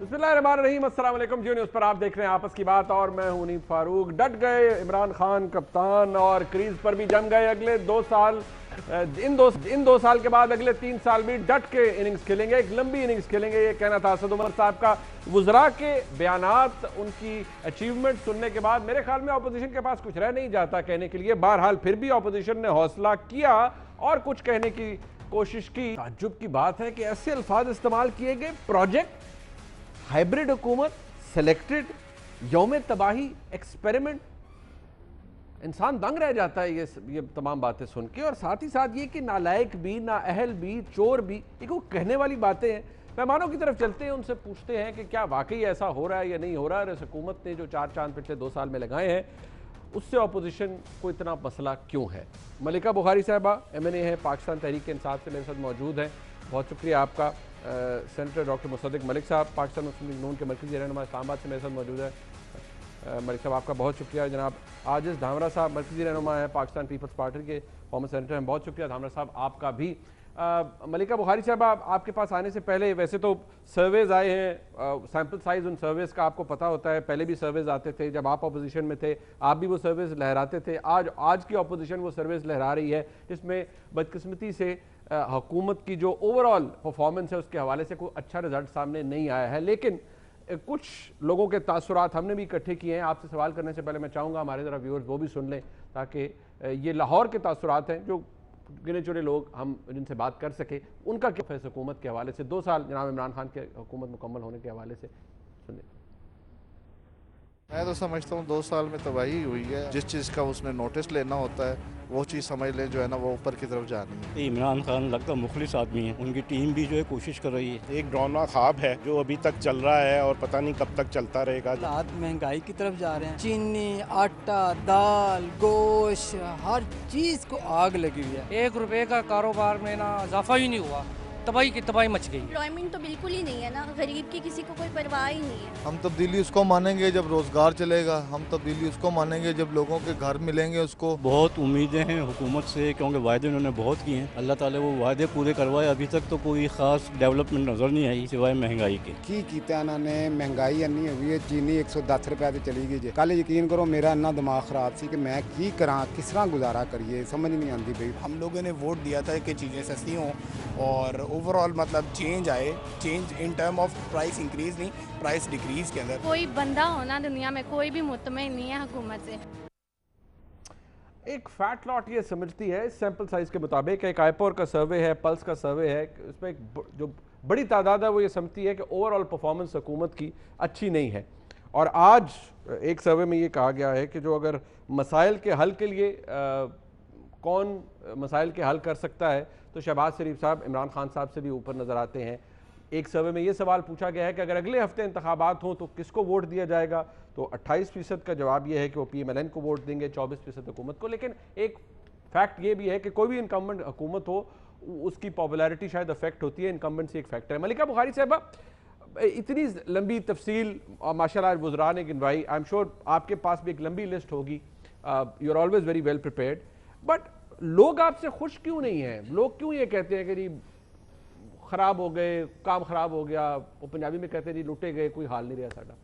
बिस्मिल्लाहिर्रहमानिर्रहीम, अस्सलाम वालेकुम। जियो न्यूज़ पर आप देख रहे हैं आपस की बात और मैं हूं नीम फारूक। डट गए इमरान खान कप्तान और क्रीज पर भी जम गए। अगले 2 साल, इन दो साल के बाद अगले 3 साल भी डट के इनिंग्स खेलेंगे, एक लंबी इनिंग्स खेलेंगे। ये कहना था असद उमर साहब का। वुज़रा के बयानात, उनकी अचीवमेंट सुनने के बाद मेरे ख्याल में अपोजिशन के पास कुछ रह नहीं जाता कहने के लिए। बहरहाल फिर भी अपोजिशन ने हौसला किया और कुछ कहने की कोशिश की। ताज्जुब की बात है कि ऐसे अल्फाज इस्तेमाल किए गए, प्रोजेक्ट, हाइब्रिड हुकूमत, सेलेक्टेड, यौम तबाही, एक्सपेरिमेंट। इंसान दंग रह जाता है ये तमाम बातें सुन के। और साथ ही साथ ये कि नालायक भी, नाअहल भी, चोर भी, ये को कहने वाली बातें हैं। मेहमानों की तरफ चलते हैं, उनसे पूछते हैं कि क्या वाकई ऐसा हो रहा है या नहीं हो रहा है। इस हुकूमत ने जो 4 चांद पिछले 2 साल में लगाए हैं, उससे अपोजिशन को इतना मसला क्यों है। मलिका बुखारी साहबा MNA है, पाकिस्तान तहरीक इंसाफ से मेरे साथ मौजूद हैं। बहुत शुक्रिया आपका। सेनेटर डॉक्टर मुसद्दिक मलिक साहब, पाकिस्तान मुस्लिम लीग नून के मरकज़ी रहनुमा इस्लामाबाद से मेरे साथ मौजूद है। मलिक साहब आपका बहुत शुक्रिया। जनाब आजिज़ धामरा साहब मरकज़ी रहनुमा है, पाकिस्तान पीपल्स पार्टी के फॉर्मर सेनेटर हैं, बहुत शुक्रिया धामरा साहब आपका भी। मलिका बुखारी साहब, आपके पास आने से पहले वैसे तो सर्वेज आए हैं, सैम्पल साइज़ उन सर्वेज का आपको पता होता है। पहले भी सर्वेज आते थे, जब आप अपोजिशन में थे आप भी वो सर्वेज लहराते थे। आज की अपोजिशन वो सर्वेज लहरा रही है, जिसमें बदकिस्मती से हुकूमत की जो ओवरऑल परफॉर्मेंस है उसके हवाले से कोई अच्छा रिजल्ट सामने नहीं आया है। लेकिन कुछ लोगों के तासुरात हमने भी इकट्ठे किए हैं। आपसे सवाल करने से पहले मैं चाहूँगा हमारे ज़रा व्यूअर्स वो भी सुन लें, ताकि ये लाहौर के तासुरात हैं, जो गिने चुने लोग हम जिनसे बात कर सके, उनका क्या है हुकूमत के हवाले से। 2 साल जनाब इमरान खान के हुकूमत मुकम्मल होने के हवाले से सुनिए। मैं तो समझता हूँ 2 साल में तबाही हुई है। जिस चीज़ का उसने नोटिस लेना होता है वो चीज़ समझ लें, जो है ना वो ऊपर की तरफ जानी है। इमरान खान लगता मुखलिस आदमी है, उनकी टीम भी जो है कोशिश कर रही है। एक ड्रामा ख्वाब है जो अभी तक चल रहा है और पता नहीं कब तक चलता रहेगा। हालात महंगाई की तरफ जा रहे हैं, चीनी, आटा, दाल, गोश्त, हर चीज़ को आग लगी हुई है। 1 रुपए का कारोबार में ना इजाफा ही नहीं हुआ, तबाही की तबाही मच गई। एम्प्लॉयमेंट तो बिल्कुल ही नहीं है ना, गरीब की किसी को कोई परवाह ही नहीं है। हम तब्दीली उसको मानेंगे जब रोजगार चलेगा, हम तब्दीली उसको मानेंगे जब लोगों के घर मिलेंगे उसको। बहुत उम्मीदें हैं हुकूमत से, क्योंकि वायदे उन्होंने बहुत किए हैं। अल्लाह ताला वो वायदे पूरे करवाए। अभी तक तो कोई खास डेवलपमेंट नज़र नहीं आई सिवाय महंगाई के। की कीता इन्होंने, महंगाई इन्नी हुई है, चीनी 110 रुपए से चली गई है। कल यकीन करो मेरा इन्ना दिमाग खराब सी कि मैं की करा, किस तरह गुजारा करिए, समझ नहीं आती भाई। हम लोगों ने वोट दिया था कि चीज़ें सस्ती हों और ओवरऑल मतलब चेंज आए, change in term of price increase नहीं, प्राइस डिक्रीज के अंदर। कोई बंदा होना दुनिया में कोई भी मुतमईन नहीं है हुकूमत से। एक फैट लॉट ये समझती है इस सैंपल साइज के मुताबिक, एक आईपोर का सर्वे है, पल्स का सर्वे है, इसमें एक जो बड़ी तादाद है वो ये समझती है कि ओवरऑल परफॉर्मेंस हुकूमत की अच्छी नहीं है। और आज एक सर्वे में ये कहा गया है कि जो अगर मसाइल के हल के लिए कौन मसाइल के हल कर सकता है, तो शहबाज शरीफ साहब इमरान खान साहब से भी ऊपर नज़र आते हैं। एक सर्वे में ये सवाल पूछा गया है कि अगर अगले हफ्ते इंतखाबात हों तो किसको वोट दिया जाएगा, तो 28% का जवाब ये है कि वो PMLN को वोट देंगे, 24% हुकूमत को। लेकिन एक फैक्ट ये भी है कि कोई भी इनकम्बेंट हुकूमत हो उसकी पॉपुलैरिटी शायद अफेक्ट होती है, इनकम्बेंसी एक फैक्टर है। मलिका बुखारी साहबा, इतनी लंबी तफसील और माशाल्लाह वुज़रा ने गिनवाई, आई एम श्योर आपके पास भी एक लंबी लिस्ट होगी, you are always very well prepared, but लोग आपसे खुश क्यों नहीं हैं? लोग क्यों ये कहते हैं कि जी खराब हो गए, काम खराब हो गया? वो पंजाबी में कहते हैं जी लुटे गए, कोई हाल नहीं रहा साडा।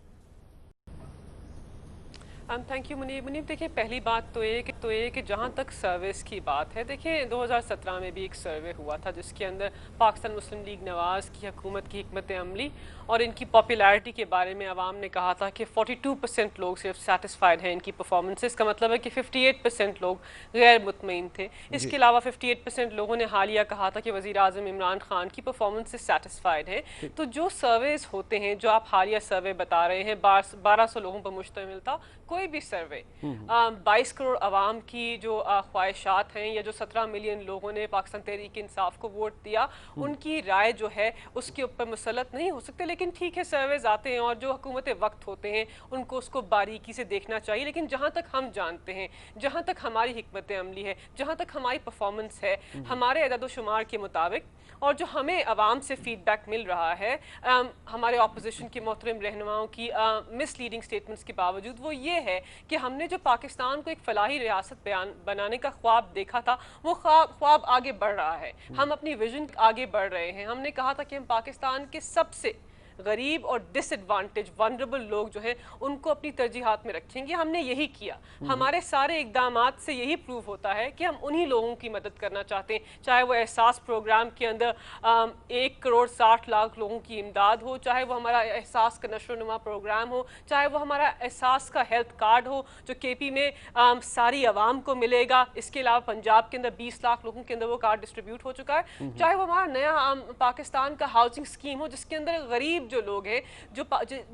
Thank you Munib. देखिए पहली बात तो ये कि जहाँ तक सर्विस की बात है, देखिए 2017 में भी एक सर्वे हुआ था जिसके अंदर पाकिस्तान मुस्लिम लीग नवाज़ की हुकूमत की हिकमत अमली और इनकी पॉपुलैरिटी के बारे में अवाम ने कहा था कि 42% लोग सिर्फ सेटिस्फाइड हैं इनकी परफॉर्मेंसेस का। मतलब है कि 58% लोग गैर मुतमईन थे। इसके अलावा 58% लोगों ने हालिया कहा था कि वज़ीर आज़म इमरान खान की परफॉर्मेंस से सेटिस्फाइड हैं। तो जो सर्वेज होते हैं, जो आप हालिया सर्वे बता रहे हैं, 1200 लोगों पर मुश्तमिल था, कोई भी सर्वे 22 करोड़ आवाम की जो ख्वाहिशात हैं या जो 17 मिलियन लोगों ने पाकिस्तान तहरीक इंसाफ को वोट दिया, उनकी राय जो है उसके ऊपर मुसलत नहीं हो सकते। लेकिन ठीक है, सर्वेज आते हैं और जो हुकूमत वक्त होते हैं उनको उसको बारीकी से देखना चाहिए। लेकिन जहाँ तक हम जानते हैं, जहाँ तक हमारी हिकमत अमली है, जहाँ तक हमारी परफॉर्मेंस है, हमारे अदद शुमार के मुताबिक और जो हमें आवाम से फीडबैक मिल रहा है, हमारे अपोजिशन के मोहतरम रहनुमाओं की मिसलीडिंग स्टेटमेंट्स के बावजूद, वो ये है कि हमने जो पाकिस्तान को एक फलाही रियासत बनाने का ख्वाब देखा था, वो ख्वाब आगे बढ़ रहा है। हम अपनी विजन आगे बढ़ रहे हैं। हमने कहा था कि हम पाकिस्तान के सबसे गरीब और डिसएडवांटेज वनरेबल लोग जो हैं उनको अपनी तरजीहात में रखेंगे। हमने यही किया, हमारे सारे इकदामात से यही प्रूव होता है कि हम उन्हीं लोगों की मदद करना चाहते हैं, चाहे वो एहसास प्रोग्राम के अंदर 1,60,00,000 लोगों की इमदाद हो, चाहे वो हमारा एहसास का नशोनुमा प्रोग्राम हो, चाहे वो हमारा एहसास का हेल्थ कार्ड हो जो केपी में सारी आवाम को मिलेगा। इसके अलावा पंजाब के अंदर 20 लाख लोगों के अंदर वो कार्ड डिस्ट्रीब्यूट हो चुका है। चाहे वो हमारा नया पाकिस्तान का हाउसिंग स्कीम हो जिसके अंदर गरीब जो लोग हैं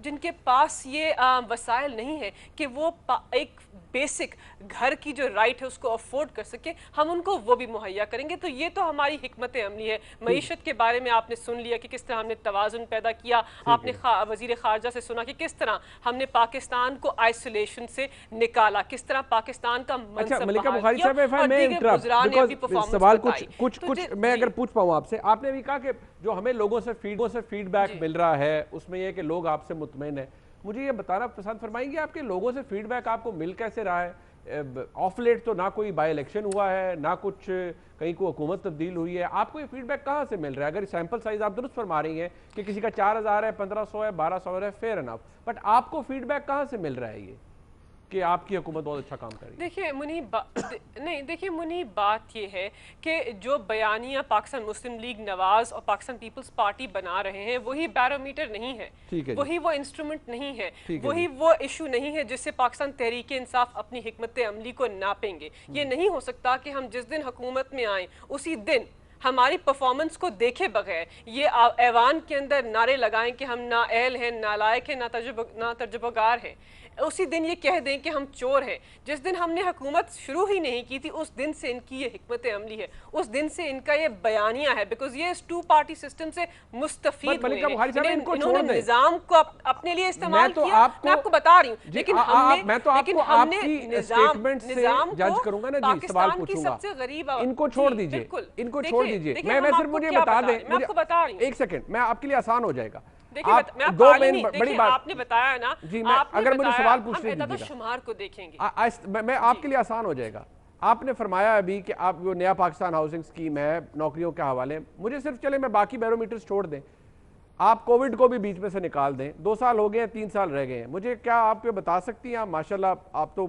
जिनके पास ये वसाइल नहीं है कि वो एक बेसिक घर की जो राइट है उसको अफोर्ड कर सके, हम उनको वो भी मुहैया करेंगे। तो ये तो हमारी हिकमत अमली है। मईशत के बारे में आपने सुन लिया कि किस तरह हमने तवाज़ुन पैदा किया, आपने वज़ीर ख़ारजा से सुना कि किस तरह हमने पाकिस्तान को आइसोलेशन से निकाला, किस तरह पाकिस्तान का अच्छा मलिका बुखारी साहब, सवाल कुछ मैं अगर पूछ पाऊँ आपसे, आपने भी कहा कि जो हमें लोगों से फीडबैक मिल रहा है उसमें यह कि लोग आपसे मुतमईन है। मुझे ये बताना पसंद फरमाएंगे आपके लोगों से फीडबैक आपको मिल कैसे रहा है? ऑफ लेट तो ना कोई बाई इलेक्शन हुआ है, ना कुछ कहीं को हुकूमत तब्दील हुई है, आपको ये फीडबैक कहाँ से मिल रहा है? अगर सैंपल साइज आप दुरुस्त फरमा रही हैं कि किसी का 4,000 है, 1,500 है, 1,200 है, फेयर एनफ, बट आपको फीडबैक कहाँ से मिल रहा है ये कि आपकी हुकूमत बहुत अच्छा काम कर रही है? देखिए मुनीब, बात ये है कि जो बयानियाँ पाकिस्तान मुस्लिम लीग नवाज और पाकिस्तान पीपल्स पार्टी बना रहे हैं वही बैरोमीटर नहीं है, वही वो इंस्ट्रूमेंट नहीं है, वही वो इशू नहीं है जिससे पाकिस्तान तहरीक इंसाफ अपनी हिकमत अमली को नापेंगे। ये नहीं हो सकता कि हम जिस दिन हुकूमत में आए उसी दिन हमारी परफॉर्मेंस को देखे बगैर ये ऐवान के अंदर नारे लगाएं कि हम ना अहल हैं, नालायक हैं, ना तजुर्बाकार हैं, उसी दिन ये कह दें कि हम चोर हैं। जिस दिन हमने हुकूमत शुरू ही नहीं की थी उस दिन से इनकी ये हिकमत अमली है, उस दिन से इनका ये बयानिया है, बिकॉज ये इस 2 पार्टी सिस्टम से मुस्तफीद हुए हैं। इन्होंने निजाम को अपने लिए इस्तेमाल किया, मैं आपको बता रही हूँ, लेकिन हमने निजाम जज करूंगा ना जी, सवाल पूछूंगा, सबसे गरीब इनको छोड़ दीजिए, इनको छोड़ दीजिए। मैं सिर्फ मुझे बता दें, मैं आपको बता रही हूँ, एक सेकंड, मैं आपके लिए आसान हो जाएगा। देखिए दो मेन बड़ी बात आपने बताया ना जी, मैं अगर मुझे सवाल पूछने दीजिएगा, शुमार को देखेंगे, मैं आपके लिए आसान हो जाएगा। आपने फरमाया अभी कि आप वो नया पाकिस्तान हाउसिंग स्कीम है नौकरियों के हवाले, मुझे सिर्फ चले मैं बाकी बैरोमीटर्स छोड़ दें, आप कोविड को भी बीच में से निकाल दें, 2 साल हो गए हैं, 3 साल रह गए हैं, मुझे क्या आप ये बता सकती हैं? आप माशाल्लाह आप तो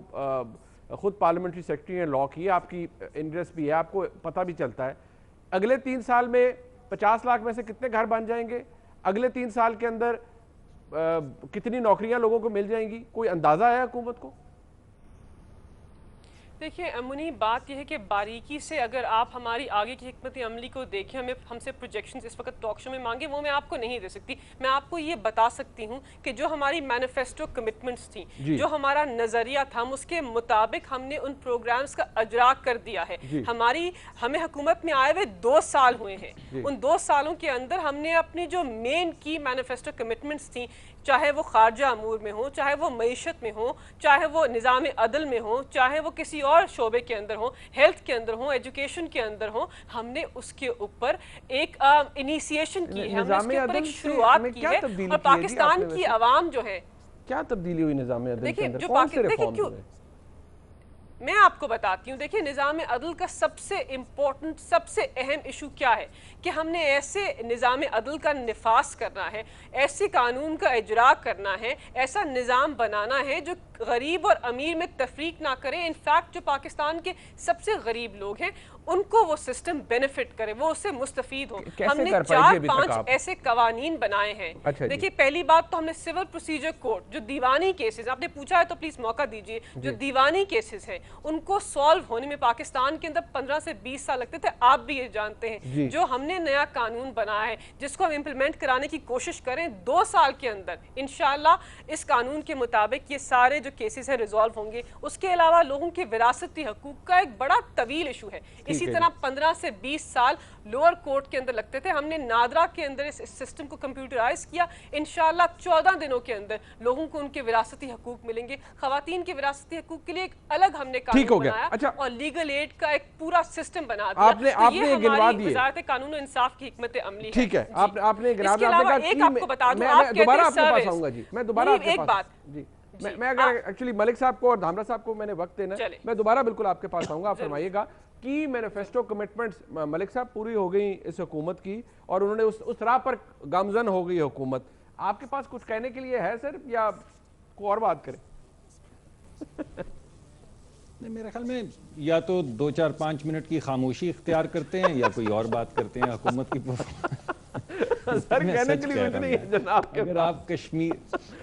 खुद पार्लियामेंट्री सेक्रेटरी हैं लॉ की, आपकी इंटरेस्ट भी है, आपको पता भी चलता है, अगले 3 साल में 50 लाख में से कितने घर बन जाएंगे? अगले 3 साल के अंदर कितनी नौकरियां लोगों को मिल जाएंगी? कोई अंदाजा है हुकूमत को? देखिए मुनीब, बात यह है कि बारीकी से अगर आप हमारी आगे की हिकमत अमली को देखें, हमें हमसे प्रोजेक्शंस इस वक्त टॉक शो में मांगे वो मैं आपको नहीं दे सकती। मैं आपको ये बता सकती हूँ कि जो हमारी मैनिफेस्टो कमिटमेंट्स थी, जो हमारा नज़रिया था, हम उसके मुताबिक हमने उन प्रोग्राम्स का अजरा कर दिया है। हमें हुकूमत में आए हुए 2 साल हुए हैं, उन 2 सालों के अंदर हमने अपनी जो मेन की मैनिफेस्टो कमिटमेंट्स थी, चाहे वो खारजा अमूर में हो, चाहे वो मईशत में हो, चाहे वो निज़ाम अदल में हो, चाहे वो किसी और शोबे के अंदर हो, हेल्थ के अंदर हो, एजुकेशन के अंदर हो, हमने उसके ऊपर एक इनिशिएशन की है, हमने उसके ऊपर एक शुरुआत की है। और पाकिस्तान की आवाम जो है, क्या तब्दीली हुई निज़ाम अदल के अंदर? देखिए मैं आपको बताती हूँ, देखिए निज़ाम अदल का सबसे इम्पोर्टेंट, सबसे अहम इशू क्या है कि हमने ऐसे निज़ाम अदल का निफास करना है, ऐसे कानून का इजरा करना है, ऐसा निज़ाम बनाना है जो गरीब और अमीर में तफरीक ना करे। इनफैक्ट जो पाकिस्तान के सबसे गरीब लोग हैं उनको वो सिस्टम बेनिफिट करे, वो उससे मुस्तफीद हो। हमने 4-5 ऐसे कवानीन बनाए हैं। देखिए पहली बात तो हमने सिविल प्रोसीजर कोड, जो दीवानी केसेस, आपने पूछा है तो प्लीज मौका दीजिए, जो दीवानी केसेस हैं उनको सॉल्व होने में पाकिस्तान के अंदर 15 से 20 साल लगते थे, आप भी ये जानते हैं। जो हमने नया कानून बनाया है जिसको हम इम्प्लीमेंट कराने की कोशिश करें 2 साल के अंदर, इंशाल्लाह इस कानून के मुताबिक ये सारे जो केसेस हैं रिजॉल्व होंगे। उसके अलावा लोगों के विरासती हकूक का एक बड़ा तवील इशू है, इसी तरह 15 से 20 साल लोअर कोर्ट के अंदर लगते थे, हमने नादरा के अंदर इस सिस्टम को कंप्यूटराइज किया। इंशाल्लाह 14 दिनों के अंदर लोगों को उनके विरासती हकूक मिलेंगे। खवातीन के विरासती हकूक के लिए एक अलग हमने कानून बनाया और लीगल एड का एक पूरा सिस्टम बना दिया। आपने हमारी वजारत कानून और इंसाफ की हिकमत अमली। ठीक है, आपने एक आपको बता दूं, आप दोबारा आपके पास आऊंगा जी, मैं दोबारा एक बात जी, मैं अगर एक्चुअली मलिक साहब को और धामरा साहब को मैंने वक्त देना, मैं दोबारा बिल्कुल आपके पास आऊंगा। आप फरमाइएगा कि मैनिफेस्टो कमिटमेंट्स मलिक साहब पूरी हो गई इस हुकूमत की और उन्होंने उस राह पर गामजन हो गई हुकूमत। आपके पास कुछ कहने के लिए है सर, या को और बात करें? नहीं, मेरे ख्याल में या तो 2-4-5 मिनट की खामोशी इख्तियार करते हैं या कोई और बात करते हैं हुकूमत की। सर कहने के लिए कुछ नहीं है जनाब के अगर आप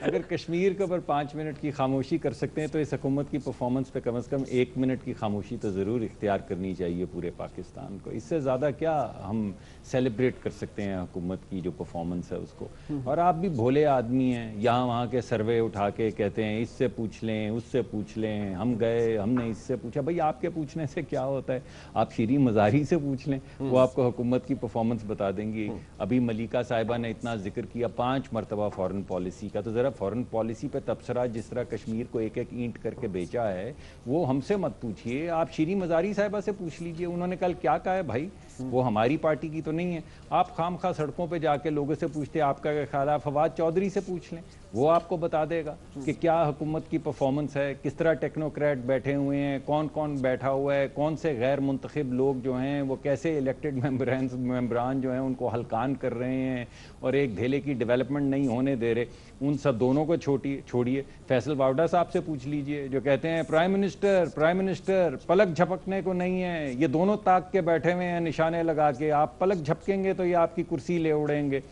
अगर कश्मीर के ऊपर 5 मिनट की खामोशी कर सकते हैं तो इस हुकूमत की परफॉर्मेंस पे कम से कम 1 मिनट की खामोशी तो ज़रूर इख्तियार करनी चाहिए पूरे पाकिस्तान को। इससे ज़्यादा क्या हम सेलिब्रेट कर सकते हैं हुकूमत की जो परफॉर्मेंस है उसको। और आप भी भोले आदमी हैं, यहाँ वहाँ के सर्वे उठा के कहते हैं इससे पूछ लें उससे पूछ लें, हम गए हमने इससे पूछा। भाई आपके पूछने से क्या होता है, आप शीरी मज़ारी से पूछ लें, वो आपको हुकूमत की परफॉर्मेंस बता देंगी। अभी मलिका साहिबा ने इतना जिक्र किया 5 मरतबा फॉरेन पॉलिसी का, तो ज़रा फॉरेन पॉलिसी पे तबसरा जिस तरह कश्मीर को एक एक ईंट करके बेचा है वो हमसे मत पूछिए, आप शीरी मज़ारी साहिबा से पूछ लीजिए उन्होंने कल क्या कहा है। भाई वो हमारी पार्टी की तो नहीं है। आप खामखा सड़कों पे जाके लोगों से पूछते आपका क्या ख्याल है, फवाद चौधरी से पूछ लें, वो आपको बता देगा कि क्या हुकूमत की परफॉर्मेंस है, किस तरह टेक्नोक्रेट बैठे हुए हैं, कौन कौन बैठा हुआ है, कौन से गैर मुंतखब लोग जो हैं वो कैसे इलेक्टेड मेम्बरान जो हैं उनको हल्कान कर रहे हैं और एक ढेले की डेवलपमेंट नहीं होने दे रहे। उन सब दोनों को छोड़िए, फैसल वावडा साहब से पूछ लीजिए जो कहते हैं प्राइम मिनिस्टर पलक झपकने को नहीं है, ये दोनों ताक के बैठे हुए हैं निशाने लगा के, आप पलक झपकेंगे तो ये आपकी कुर्सी ले उड़ेंगे।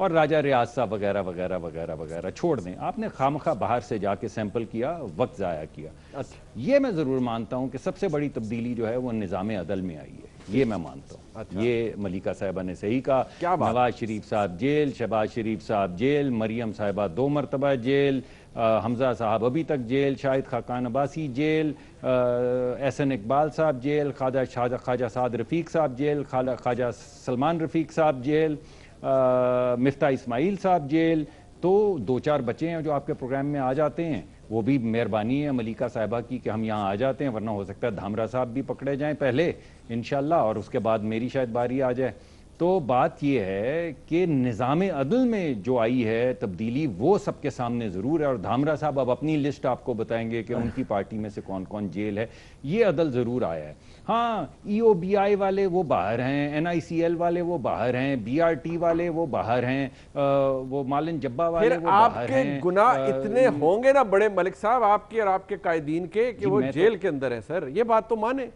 और राजा रियाज साहब वगैरह वगैरह वगैरह वगैरह छोड़ दें, आपने खामखा बाहर से जाके सैंपल किया, वक्त ज़ाया किया। अच्छा, ये मैं ज़रूर मानता हूँ कि सबसे बड़ी तब्दीली जो है वो निज़ाम अदल में आई है, ये मैं मानता हूँ। अच्छा। ये मलिका साहिबा ने सही कहा। नवाज शरीफ साहब जेल, शहबाज शरीफ साहब जेल, मरियम साहिबा 2 मरतबा जेल, हमजा साहब अभी तक जेल, शाहिद खाकान अब्बासी जेल, एहसन इकबाल साहब जेल, ख्वाजा साद रफ़ीक साहब जेल, ख्वाजा सलमान रफ़ीक साहब जेल, मिफ्ता इस्माइल साहब जेल। तो 2-4 बच्चे हैं जो आपके प्रोग्राम में आ जाते हैं, वो भी मेहरबानी है मलिका साहिबा की कि हम यहाँ आ जाते हैं, वरना हो सकता है धामरा साहब भी पकड़े जाएं पहले इंशाल्लाह और उसके बाद मेरी शायद बारी आ जाए। तो बात यह है कि निज़ाम अदल में जो आई है तब्दीली वो सबके सामने ज़रूर है और धामरा साहब अब अपनी लिस्ट आपको बताएंगे कि उनकी पार्टी में से कौन कौन जेल है। ये अदल ज़रूर आया है। हाँ, EOBI वाले वो बाहर हैं, NICL वाले वो बाहर हैं, BRT वाले वो बाहर हैं, वो मालिन जब्बा वाले वो बाहर हैं। आपके गुनाह इतने होंगे ना बड़े मलिक साहब आपके और आपके कायदीन के कि वो जेल के अंदर है। सर ये बात तो माने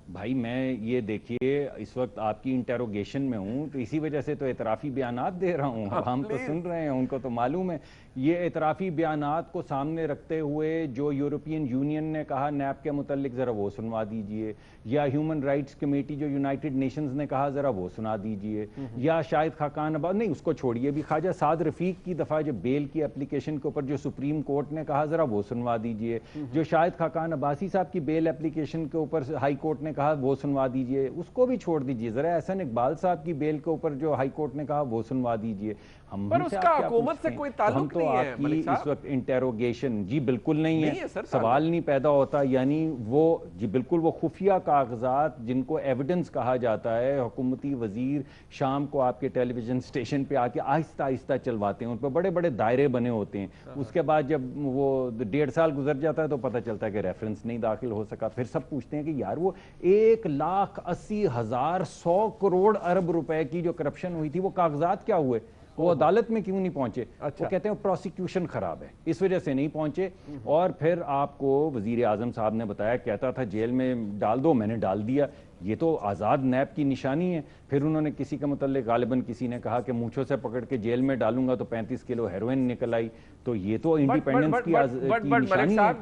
भाई, मैं ये देखिए इस वक्त आपकी इंटेरोगेशन में हूँ तो इसी वजह से तो एतराफ़ी बयानात दे रहा हूँ। हम तो सुन रहे हैं, उनको तो मालूम है। ये एतराफ़ी बयानात को सामने रखते हुए जो यूरोपियन यूनियन ने कहा नैब के मुतल्लिक ज़रा वो सुनवा दीजिए, या ह्यूमन राइट्स कमेटी जो यूनाइटेड नेशंस ने कहा ज़रा वो सुना दीजिए, या शाहिद खाकान अब्बासी, नहीं उसको छोड़िए, भी ख्वाजा साद रफ़ीक की दफ़ा जो बेल की एप्लीकेशन के ऊपर जो सुप्रीम कोर्ट ने कहा ज़रा वो सुनवा दीजिए, जो शाहिद खाकान अब्बासी साहब की बेल एप्लीकेशन के ऊपर हाई कोर्ट ने कहा वो सुनवा दीजिए, उसको भी छोड़ दीजिए। ज़रा एहसन इकबाल साहब की बेल के ऊपर जो हाई कोर्ट ने कहा वो सुनवा दीजिए। हम पर उसका हुकूमत से कोई ताल्लुक तो नहीं है आपकी इस वक्त इंटेरोगेशन जी बिल्कुल नहीं है, सर, सवाल नहीं पैदा होता। यानी वो जी बिल्कुल वो खुफिया कागजात जिनको एविडेंस कहा जाता है, हुकूमती वजीर शाम को आपके टेलीविजन स्टेशन पे आके आहिस्ता आहिस्ता चलवाते हैं, उन पर बड़े बड़े दायरे बने होते हैं। उसके बाद जब वो 1.5 साल गुजर जाता है तो पता चलता है कि रेफरेंस नहीं दाखिल हो सका। फिर सब पूछते हैं कि यार वो 1,80,100 करोड़ अरब रुपए की जो करप्शन हुई थी वो कागजात क्या हुए, वो अदालत में क्यों नहीं पहुंचे? अच्छा। वो कहते हैं प्रोसिक्यूशन खराब है, इस वजह से नहीं पहुंचे। और फिर आपको वजीर आजम साहब ने बताया, कहता था जेल में डाल दो, मैंने डाल दिया, ये तो आज़ाद नैब की निशानी है। फिर उन्होंने किसी के मुतल्लिक गालिबन किसी ने कहा कि मूंछों से पकड़ के जेल में डालूंगा तो 35 किलो हेरोइन निकल आई, तो ये तो इंडिपेंडेंस की निशानी है।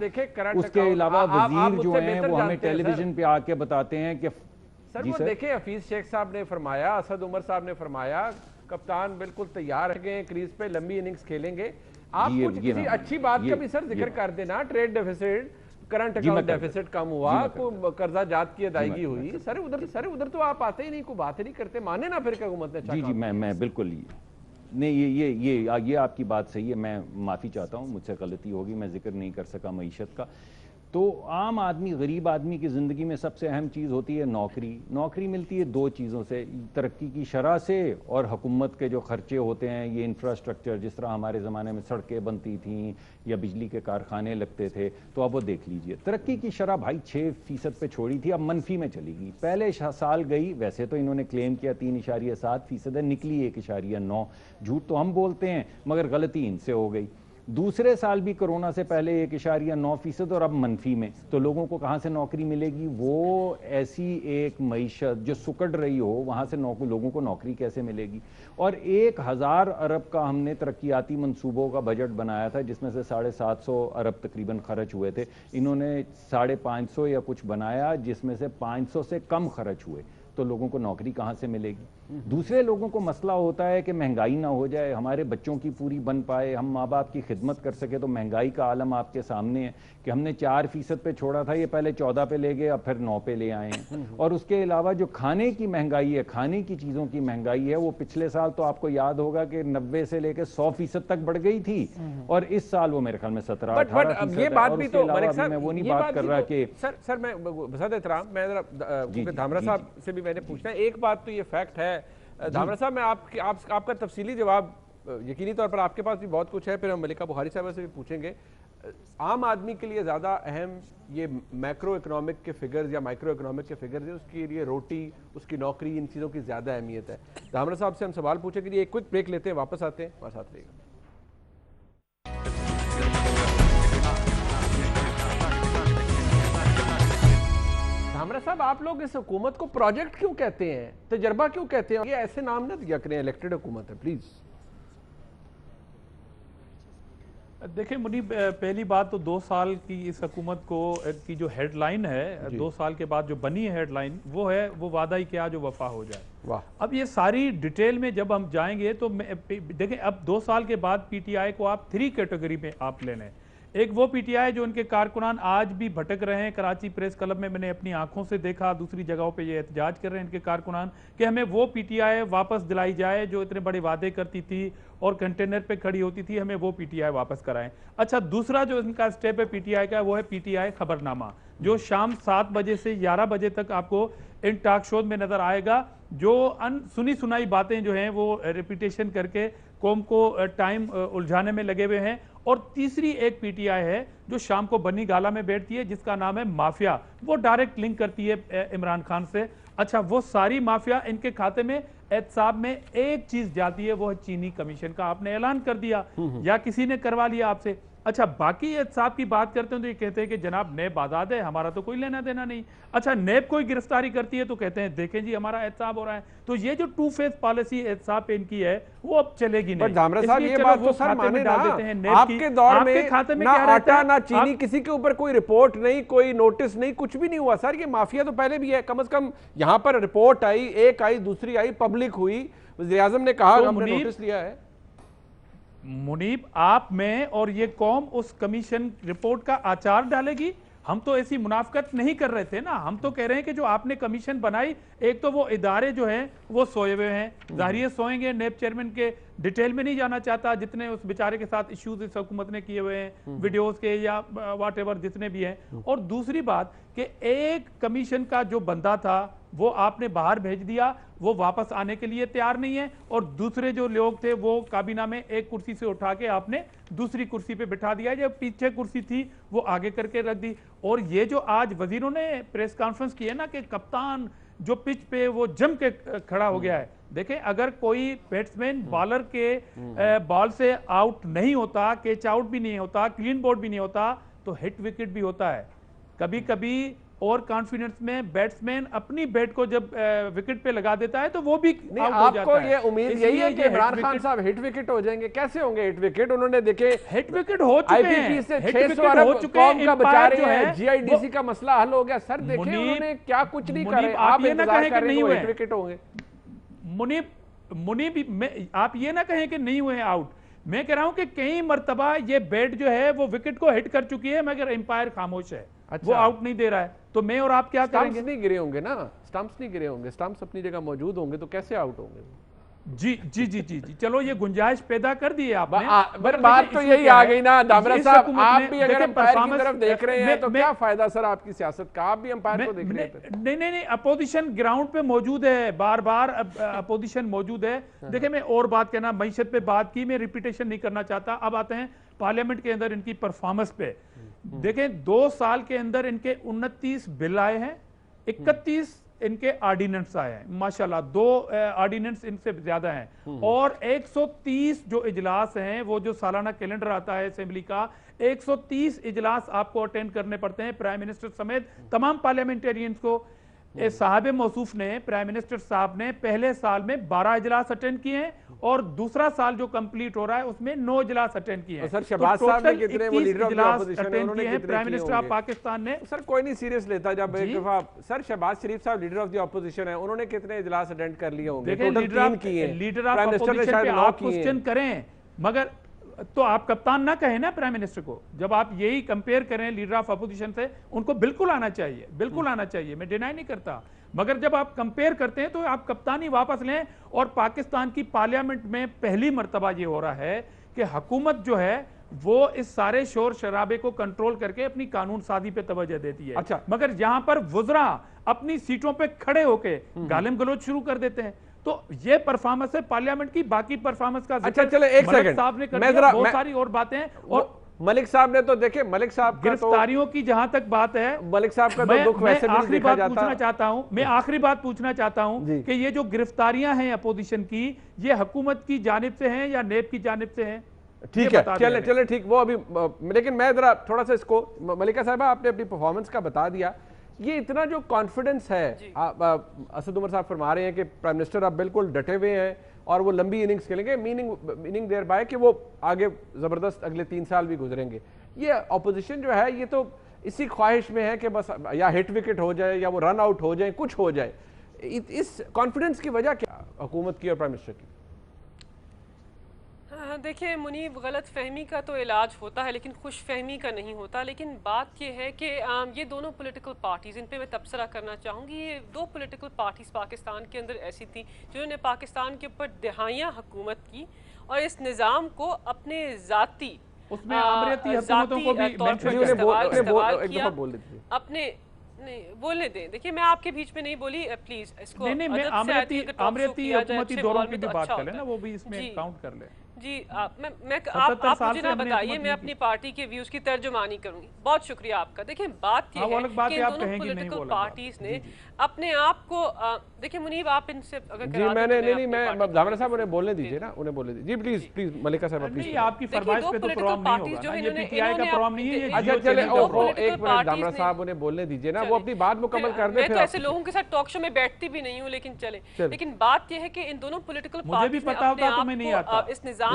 उसके अलावा वजीर जो है वो हमें टेलीविजन पे आके बताते हैं कि सर वो देखे हफीज शेख साहब ने फरमाया, असद उमर साहब ने फरमाया कप्तान बिल्कुल तैयार है क्रीज पे लंबी इनिंग्स खेलेंगे। आप कुछ किसी अच्छी बात का भी सर जिक्र कर देना, trade deficit, current account deficit कम हुआ, को कर्जा जात की अदायगी हुई। सर उधर तो आप आते ही नहीं, कोई बात ही नहीं करते, माने ना फिर क्या हुकूमत ने। जी मैं बिल्कुल नहीं, ये आपकी बात सही है, मैं माफ़ी चाहता हूँ, मुझसे गलती होगी, मैं जिक्र नहीं कर सका मईशत का। तो आम आदमी, गरीब आदमी की ज़िंदगी में सबसे अहम चीज़ होती है नौकरी। नौकरी मिलती है दो चीज़ों से, तरक्की की शरह से और हुकूमत के जो खर्चे होते हैं, ये इंफ्रास्ट्रक्चर, जिस तरह हमारे ज़माने में सड़कें बनती थीं या बिजली के कारखाने लगते थे, तो अब वो देख लीजिए तरक्की की शरह भाई 6% पे छोड़ी थी, अब मनफी में चली गई। पहले साल गई, वैसे तो इन्होंने क्लेम किया 3.7% है, निकली 1.9। झूठ तो हम बोलते हैं मगर गलती इनसे हो गई। दूसरे साल भी कोरोना से पहले 1.9% और अब मनफी में, तो लोगों को कहाँ से नौकरी मिलेगी? वो ऐसी एक मईशत जो सुकड़ रही हो, वहाँ से लोगों को नौकरी कैसे मिलेगी? और 1000 अरब का हमने तरक्याती मंसूबों का बजट बनाया था, जिसमें से 750 अरब तकरीबन खर्च हुए थे। इन्होंने 550 या कुछ बनाया, जिसमें से 500 से कम खर्च हुए। तो लोगों को नौकरी कहाँ से मिलेगी? दूसरे लोगों को मसला होता है कि महंगाई ना हो जाए, हमारे बच्चों की पूरी बन पाए, हम माँ बाप की खिदमत कर सके। तो महंगाई का आलम आपके सामने है कि हमने 4% पे छोड़ा था, ये पहले 14 पे ले गए, अब फिर 9 पे ले आए हैं। और उसके अलावा जो खाने की महंगाई है, खाने की चीज़ों की महंगाई है, वो पिछले साल तो आपको याद होगा कि 90 से लेकर 100% तक बढ़ गई थी, और इस साल वो मेरे ख्याल में 17-18%। ये बात भी तो मैं वो नहीं बात कर रहा कि सर मैं बसत एहतराम, मैं जरा धामरा साहब से भी मैंने पूछना है। एक बात तो ये फैक्ट है धामरा साहब, मैं आपका तफसीली जवाब यकीनी तौर पर आपके पास भी बहुत कुछ है, फिर हम मलिका बुखारी साहब से भी पूछेंगे। आम आदमी के लिए ज़्यादा अहम ये मैक्रो इकोनॉमिक के फिगर्स या माइक्रो इकोनॉमिक के फिगर्स है, उसके लिए रोटी, उसकी नौकरी, इन चीज़ों की ज़्यादा अहमियत है। धामरा साहब से हम सवाल पूछेंगे, एक क्विक ब्रेक लेते हैं, वापस आते हैं, हमारे साथ रहिएगा। धामरा साहब, आप लोग इस हुकूमत को प्रोजेक्ट क्यों कहते हैं, तजर्बा क्यों कहते हैं? ये ऐसे नाम ना दिया करें, इलेक्टेड हुकूमत है, प्लीज। देखिए मुनीब, पहली बात तो 2 साल की इस हुकूमत को की जो हेडलाइन है, 2 साल के बाद जो बनी है हेडलाइन, वो है वो वादा ही क्या जो वफा हो जाए। वाह। अब ये सारी डिटेल में जब हम जाएंगे तो देखें, अब 2 साल के बाद पीटीआई को आप 3 कैटेगरी में आप ले लें। एक वो पीटीआई जो उनके कारकुनान आज भी भटक रहे हैं, कराची प्रेस क्लब में मैंने अपनी आंखों से देखा, दूसरी जगहों पे ये एहतजाज कर रहे हैं इनके कारकुनान कि हमें वो पीटीआई वापस दिलाई जाए जो इतने बड़े वादे करती थी और कंटेनर पे खड़ी होती थी, हमें वो पीटीआई वापस कराएं। अच्छा, दूसरा जो इनका स्टेप है पीटीआई का, वो है पीटीआई खबरनामा, जो शाम 7 बजे से 11 बजे तक आपको इन टॉक शो में नजर आएगा, जो सुनी सुनाई बातें जो हैं वो रिपीटेशन करके कौम को टाइम उलझाने में लगे हुए हैं। और तीसरी एक पीटीआई है जो शाम को बनी गाला में बैठती है, जिसका नाम है माफिया, वो डायरेक्ट लिंक करती है इमरान खान से। अच्छा, वो सारी माफिया इनके खाते में एहतसाब में एक चीज जाती है, वो है चीनी कमीशन का। आपने ऐलान कर दिया या किसी ने करवा लिया आपसे। अच्छा, बाकी एहतसाब की बात करते हैं तो ये कहते हैं कि जनाब नेब आजाद है, हमारा तो कोई लेना देना नहीं। अच्छा, नेब कोई गिरफ्तारी करती है तो कहते हैं देखें जी हमारा एहतसाब हो रहा है। तो ये जो 2 फेज पॉलिसी एहतसाब पे इनकी है वो अब चलेगी नहीं। धामरा साहब, ये बात तो सर माने ना, आपके दौर में खाते में ना आटा ना चीनी, किसी के ऊपर कोई रिपोर्ट नहीं, कोई नोटिस नहीं, कुछ भी नहीं हुआ सर। ये माफिया तो पहले भी है, कम से कम यहाँ पर रिपोर्ट आई, एक आई, दूसरी आई, पब्लिक हुई, वज़ीर आज़म ने कहा हमने नोटिस लिया है। मुनीब, आप में और ये कौम उस कमीशन रिपोर्ट का आचार डालेगी? हम तो ऐसी मुनाफकत नहीं कर रहे थे ना। हम तो कह रहे हैं कि जो आपने कमीशन बनाई, एक तो वो इदारे जो हैं वो सोए हुए हैं, जाहिर सोएंगे। नेब चेयरमैन के डिटेल में नहीं जाना चाहता, जितने उस बेचारे के साथ इश्यूज इस हुकूमत ने किए हुए हैं, वीडियोस के या वाट एवर जितने भी हैं। और दूसरी बात कि एक कमीशन का जो बंदा था वो आपने बाहर भेज दिया, वो वापस आने के लिए तैयार नहीं है। और दूसरे जो लोग थे वो काबीना में एक कुर्सी से उठा के आपने दूसरी कुर्सी पे बिठा दिया, जब पीछे कुर्सी थी वो आगे करके रख दी। और ये जो आज वजीरों ने प्रेस कॉन्फ्रेंस की है ना कि कप्तान जो पिच पे वो जम के खड़ा हो गया है। देखें, अगर कोई बैट्समैन बॉलर के बॉल से आउट नहीं होता, कैच आउट भी नहीं होता, क्लीन बोर्ड भी नहीं होता, तो हिट विकेट भी होता है। कभी कभी और कॉन्फिडेंस में बैट्समैन अपनी बैट को जब विकेट पे लगा देता है तो वो भी नहीं, आपको ये उम्मीद यही है कि इमरान खान साहब हिट विकेट हो जाएंगे? कैसे होंगे हिट विकेट? उन्होंने देखे हिट विकेट हो चुके हैं, आईपीपी से 600 अरब कौम का बचा रहे हैं, जीआईडीसी का मसला हल हो गया। सर देखें उन्होंने क्या कुछ नहीं करे, आप इंतजार कर रहे हैं हिट विकेट होंगे। मुनीब, आप ये ना कहें कि नहीं हुए आउट। मैं कह रहा हूं कि कई मर्तबा ये बैट जो है वो विकेट को हिट कर चुकी है, मगर एम्पायर खामोश है। अच्छा। वो आउट नहीं दे रहा है, तो मैं और आप क्या करेंगे? नहीं गिरे होंगे ना, स्टंप्स नहीं गिरे होंगे, स्टंप्स अपनी जगह मौजूद होंगे, तो कैसे आउट होंगे? जी जी जी जी जी चलो ये गुंजाइश पैदा कर दी है आपने। पर बात तो यही आ गई ना दामरा साहब, आप भी अगर अंपायर की तरफ देख रहे हैं तो क्या फायदा सर आपकी सियासत का, आप भी अंपायर को देख रहे हैं। नहीं अपोजिशन ग्राउंड पे मौजूद है, बार बार अपोजिशन मौजूद है। देखिए मैं और बात कहना, मईशत पे बात की, मैं रिपीटेशन नहीं करना चाहता। अब आते हैं पार्लियामेंट के अंदर इनकी परफॉर्मेंस पे। देखें 2 साल के अंदर इनके 29 बिल आए हैं, 31 इनके ऑर्डिनेंस आए हैं, माशाल्लाह 2 ऑर्डिनेंस इनसे ज्यादा हैं, और 130 जो इजलास हैं, वो जो सालाना कैलेंडर आता है असेंबली का, 130 इजलास आपको अटेंड करने पड़ते हैं, प्राइम मिनिस्टर समेत तमाम पार्लियामेंटेरियंस को। साहब मौसूफ ने, प्राइम मिनिस्टर साहब ने पहले साल में 12 इजलास अटेंड किए हैं, और दूसरा साल जो कंप्लीट हो रहा है उसमें 9 इजलास अटेंड किए हैं। सर शहबाज साहब ने कितने, वो लीडर ऑफ द ऑपोजिशन है, उन्होंने कितने प्राइम मिनिस्टर ऑफ पाकिस्तान ने। सर कोई नहीं सीरियस लेता जब एक दफा। सर शहबाज शरीफ साहब लीडर ऑफ द ऑपोजिशन है, उन्होंने कितने इजलास अटेंड कर लिए होंगे? लीडर ऑफ ऑपोजिशन पे आप क्वेश्चन करें, मगर तो आप कप्तान ना कहें ना प्राइम मिनिस्टर को। जब आप यही कंपेयर करें लीडर ऑफ अपोजिशन से, उनको बिल्कुल आना चाहिए, बिल्कुल आना चाहिए, मैं डिनाई नहीं करता, मगर जब आप कंपेयर करते हैं तो आप कप्तानी वापस लें। और पाकिस्तान की पार्लियामेंट में पहली मर्तबा ये हो रहा है कि हुकूमत जो है वो इस सारे शोर शराबे को कंट्रोल करके अपनी कानून साजी पे तवज्जो देती है। अच्छा। मगर यहां पर वुज़रा अपनी सीटों पे खड़े होके गालिम गलोच शुरू कर देते हैं। तो ये परफॉर्मेंस है पार्लियामेंट की। बाकी परफॉर्मेंस का अच्छा चले एक सेकंड, साहब ने कर दिया, बहुत सारी और बातें हैं। और मलिक साहब ने तो देखे, मलिक साहब गिरफ्तारियों की जहां तक बात है, मलिक साहब का तो दुख वैसे भी आखिरी बात पूछना चाहता हूं, मैं आखिरी बात पूछना चाहता हूं कि ये जो गिरफ्तारियां हैं अपोजिशन की, ये हुकूमत की जानिब से हैं या नेब की जानिब से हैं? ठीक है, चले चले ठीक, वो अभी, लेकिन मैं जरा थोड़ा सा इसको, मलिका साहबा आपने अपनी परफॉर्मेंस का बता दिया, ये इतना जो कॉन्फिडेंस है, असद उमर साहब फरमा रहे हैं कि प्राइम मिनिस्टर आप बिल्कुल डटे हुए हैं और वो लंबी इनिंग्स खेलेंगे, मीनिंग देयर बाय कि वो आगे जबरदस्त अगले 3 साल भी गुजरेंगे। ये अपोजिशन जो है ये तो इसी ख्वाहिश में है कि बस या हिट विकेट हो जाए या वो रन आउट हो जाए, कुछ हो जाए। इस कॉन्फिडेंस की वजह क्या हुकूमत की और प्राइम मिनिस्टर की? देखिए मुनीब, गलत फहमी का तो इलाज होता है लेकिन खुश फहमी का नहीं होता। लेकिन बात यह है कि ये दोनों पॉलिटिकल पार्टीज़, इन पे मैं तबसरा करना चाहूँगी, ये 2 पॉलिटिकल पार्टीज़ पाकिस्तान के अंदर ऐसी थी जिन्होंने पाकिस्तान के ऊपर दिहाइयाँ हुकूमत की और इस निज़ाम को अपने ज़ाती उसमें आमरीती हुकूमतों को भी अपने नहीं बोलने दें। देखिए मैं आपके बीच में नहीं बोली, प्लीज इसको नहीं मैं आमरीती हुकूमती दौरों की भी बात कर लें ना, वो भी इसमें काउंट कर ले। जी आप मुझे ना बताइए, मैं अपनी पार्टी के व्यूज की तर्जुमानी करूंगी। बहुत शुक्रिया आपका। देखिए बात ये है कि दोनों पॉलिटिकल पार्टीज ने अपने आप को, देखिए मुनीब आप इनसे अगर जी मैंने नहीं मैं दामरा साहब उन्हें बोलने दीजिए ना, उन्हें बोलने दीजिए। जी प्लीज प्लीज मलिका साहब प्लीज। आपकी फरमाइश पे तो प्रोग्राम नहीं होगा, ये पीटीआई का प्रोग्राम नहीं है। अच्छा चले एक मिनट दामरा साहब उन्हें बोलने दीजिए ना, वो अपनी बात मुकम्मल कर दे। मैं तो ऐसे लोगों के साथ टॉक शो में बैठती भी नहीं हूँ, लेकिन चले। लेकिन बात यह है कि इन दोनों पॉलिटिकल पार्टीज ने अपने आप को इस निजाम को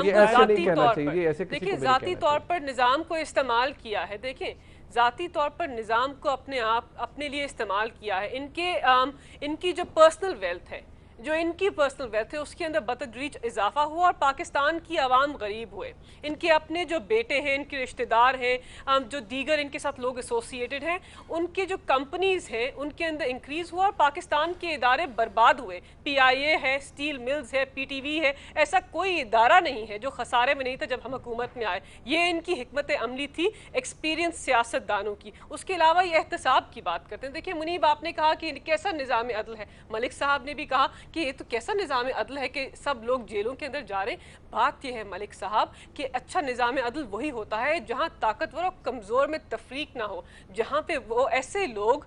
जाती तौर पर निजाम को इस्तेमाल किया है। देखें जाती तौर पर निज़ाम को अपने लिए इस्तेमाल किया है। इनकी जो पर्सनल वेल्थ है, जो इनकी पर्सनल वेल्थ है, उसके अंदर बतदरीज इजाफा हुआ और पाकिस्तान की आवाम गरीब हुए। इनके अपने जो बेटे हैं, इनके रिश्तेदार हैं, जो दीगर इनके साथ लोग एसोसिएटेड हैं, उनके जो कंपनीज हैं उनके अंदर इंक्रीज हुआ और पाकिस्तान के इदारे बर्बाद हुए। PIA है, स्टील मिल्स है, PTV है, ऐसा कोई इदारा नहीं है जो खसारे में नहीं था जब हम हुकूमत में आए। ये इनकी हिकमत अमली थी एक्सपीरियंस सियासतदानों की। उसके अलावा ये एहतसाब की बात करते हैं। देखिए मुनीब आपने कहा कि कैसा निज़ाम अदल है, मलिक साहब ने भी कहा कि ये तो कैसा निज़ाम अदल है कि सब लोग जेलों के अंदर जा रहे हैं। बात यह है मलिक साहब कि अच्छा निज़ाम अदल वही होता है जहां ताकतवर और कमज़ोर में तफरीक ना हो, जहां पे वो ऐसे लोग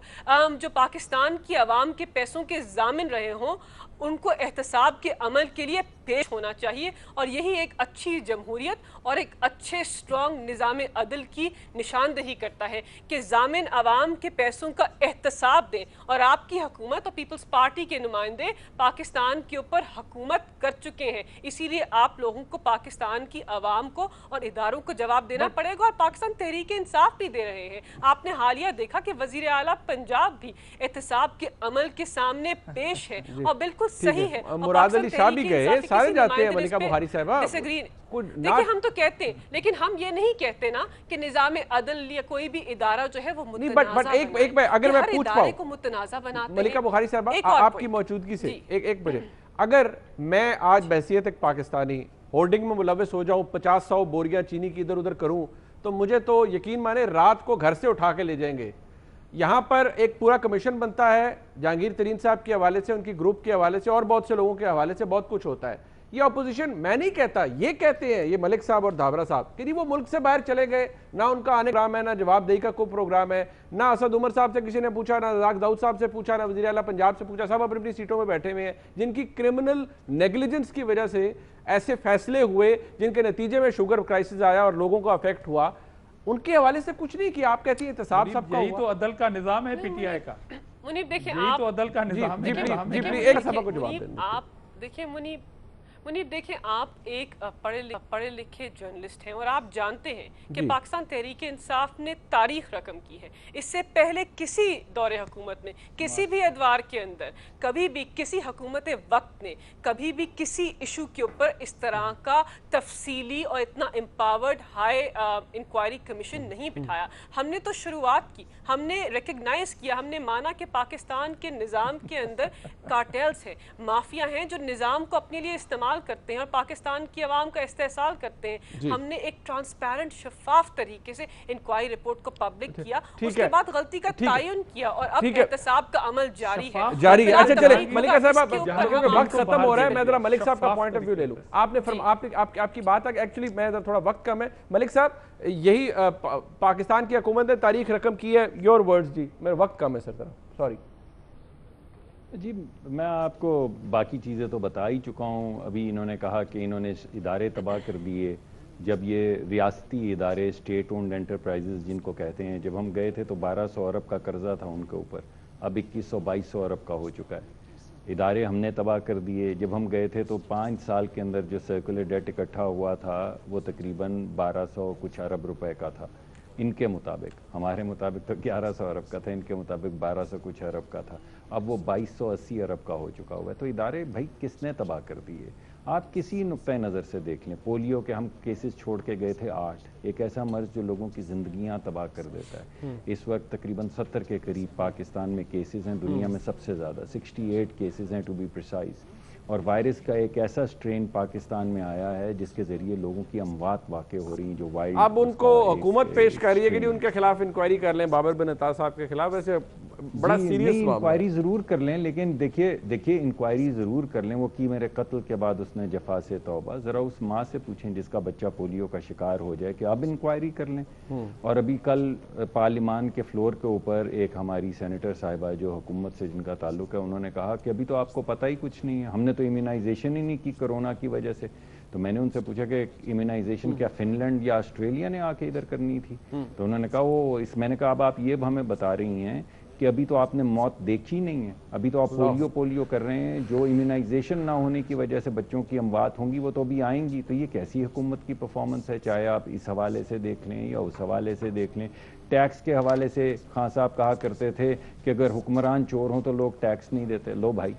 जो पाकिस्तान की आवाम के पैसों के जामिन रहे हों, उनको एहतसाब के अमल के लिए पेश होना चाहिए। और यही एक अच्छी जमहूरियत और एक अच्छे स्ट्रॉन्ग निज़ाम अदल की निशानदही करता है कि जामिन आवाम के पैसों का एहतसाब दें। और आपकी हुकूमत और पीपल्स पार्टी के नुमाइंदे पाकिस्तान के ऊपर हुकूमत कर चुके हैं, इसीलिए आप लोगों को पाकिस्तान की आवाम को और इदारों को जवाब देना पड़ेगा। और पाकिस्तान तहरीक इंसाफ भी दे रहे हैं। आपने हालिया देखा कि वजीर आला पंजाब भी एहतसाब के अमल के सामने पेश है और बिल्कुल सही है। मुराद अली शाह भी गए, सारे जाते हैं। मलिका बुखारी साहबा देखिए हम तो कहते हैं, लेकिन हम ये नहीं कहते ना कि निज़ाम अदल या कोई भी इदारा जो है वो एक अगर मैं पूछ पाऊं को मुतनाज़ा बनाते हैं। मलिका बुखारी साहब आपकी मौजूदगी से एक बजे अगर मैं आज बहसियत एक पाकिस्तानी होर्डिंग में मुलविस हो जाऊं, 50-100 बोरियां चीनी की इधर उधर करूं, तो मुझे तो यकीन माने रात को घर से उठा के ले जाएंगे। यहाँ पर एक पूरा कमीशन बनता है जहांगीर तरीन साहब के हवाले से, उनकी ग्रुप के हवाले से और बहुत से लोगों के हवाले से बहुत कुछ होता है। ये अपोजिशन, मैं नहीं कहता, ये कहते हैं ये मलिक साहब और धाबरा साहब कि नहीं वो मुल्क से बाहर चले गए, ना उनका आने प्रोग्राम है, ना जवाबदेही का कोई प्रोग्राम है, ना असद उमर साहब से किसी ने पूछा, ना रज़ाक दाऊद साहब से पूछा, ना वज़ीर आला पंजाब से पूछा। सब अपनी अपनी सीटों में बैठे हुए हैं, जिनकी क्रिमिनल नेग्लिजेंस की वजह से ऐसे फैसले हुए जिनके नतीजे में शुगर क्राइसिस आया और लोगों को अफेक्ट हुआ, उनके हवाले से कुछ नहीं किया। आप कहती है एहतसाब सबका यही तो अदल का निज़ाम है पीटीआई का। मुनीब देखिए, यही तो अदल का निज़ाम है। एक सबक को जवाब दें। आप देखिए मुनीब देखिए, आप एक पढ़े लिखे जर्नलिस्ट हैं और आप जानते हैं कि पाकिस्तान तहरीक इंसाफ ने तारीख रकम की है। इससे पहले किसी दौरे हुकूमत में, किसी भी अदवार के अंदर, कभी भी किसी हुकूमत वक्त ने कभी भी किसी इशू के ऊपर इस तरह का तफसीली और इतना एम्पावर्ड हाई इंक्वायरी कमीशन नहीं बिठाया। हमने तो शुरुआत की, हमने रिकग्नाइज किया, हमने माना कि पाकिस्तान के निज़ाम के अंदर कार्टेल्स हैं, माफिया हैं जो निज़ाम को अपने लिए इस्तेमाल करते हैं और पाकिस्तान की आवाम का इस्तेहसाल करते हैं। हमने एक ट्रांसपेरेंट शफाफ तरीके से इंक्वायरी रिपोर्ट को पब्लिक किया, उसके बाद गलती का तायुन किया और अब एहतसाब का अमल जारी है। अच्छा चलिए मलिका साहब, क्योंकि वक्त खत्म हो रहा है, मैं जरा मलिक साहब का पॉइंट ऑफ व्यू ले लूं। आपकी बात है, एक्चुअली मैं थोड़ा वक्त कम है। मलिक साहब, यही पाकिस्तान की हुकूमत ने तारीख रकम की है, योर वर्ड्स जी, मेरा वक्त कम है सर, जरा सॉरी जी। मैं आपको बाकी चीज़ें तो बता ही चुका हूँ। अभी इन्होंने कहा कि इन्होंने इदारे तबाह कर दिए। जब ये रियासती इदारे, स्टेट ओन्ड एंटरप्राइजेज जिनको कहते हैं, जब हम गए थे तो 1200 अरब का कर्जा था उनके ऊपर, अब 2100-2200 अरब का हो चुका है। इदारे हमने तबाह कर दिए। जब हम गए थे तो 5 साल के अंदर जो सर्कुलर डेट इकट्ठा हुआ था वो तकरीबन 1200 कुछ अरब रुपए का था इनके मुताबिक। हमारे मुताबिक तो 1100 अरब का था, इनके मुताबिक 1200 कुछ अरब का था। अब वो 2280 अरब का हो चुका हुआ है। तो इदारे भाई किसने तबाह कर दिए? आप किसी नुक्ता नज़र से देख लें। पोलियो के हम केसेस छोड़ के गए थे 8, एक ऐसा मर्ज जो लोगों की ज़िंदगियां तबाह कर देता है। इस वक्त तकरीबन 70 के करीब पाकिस्तान में केसेस हैं, दुनिया में सबसे ज़्यादा 68 केसेस हैं टू बी प्रिसाइज। और वायरस का एक ऐसा स्ट्रेन पाकिस्तान में आया है जिसके जरिए लोगों की अमवात वाक़ हो रही हैं, जो वाइल्ड। अब उनको हुकूमत पेश कर रही है कि उनके खिलाफ इंक्वायरी कर लें, बाबर बिन अता साहब के खिलाफ। वैसे बड़ा सीरियस इंक्वायरी ज़रूर कर लें, लेकिन देखिए इंक्वायरी ज़रूर कर लें। वो की मेरे कत्ल के बाद उसने जफा से तौबा। ज़रा उस माँ से पूछें जिसका बच्चा पोलियो का शिकार हो जाए कि अब इंक्वायरी कर लें। और अभी कल पार्लियामान के फ्लोर के ऊपर एक हमारी सेनेटर साहिबा जो हुकूमत से जिनका ताल्लुक है, उन्होंने कहा कि अभी तो आपको पता ही कुछ नहीं है, हमने तो इम्यूनाइजेशन ही नहीं की कोरोना की वजह से। तो मैंने उनसे पूछा कि इम्यूनाइजेशन क्या फिनलैंड या ऑस्ट्रेलिया ने आके इधर करनी थी? तो उन्होंने कहा मैंने कहा अब आप ये हमें बता रही हैं कि अभी तो आपने मौत देखी नहीं है, अभी तो आप पोलियो कर रहे हैं। जो इम्यूनाइजेशन ना होने की वजह से बच्चों की अमवात होंगी वो तो अभी आएंगी। तो ये कैसी हुकूमत की परफॉर्मेंस है? चाहे आप इस हवाले से देख लें या उस हवाले से देख लें। टैक्स के हवाले से खान साहब कहा करते थे कि अगर हुक्मरान चोर हों तो लोग टैक्स नहीं देते। लो भाई,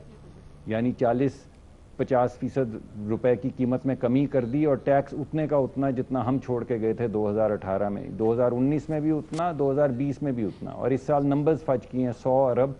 यानी 40-50% रुपए की कीमत में कमी कर दी और टैक्स उतने का उतना जितना हम छोड़ के गए थे 2018 में, 2019 में भी उतना, 2020 में भी उतना। और इस साल नंबर्स फज किए हैं, 100 अरब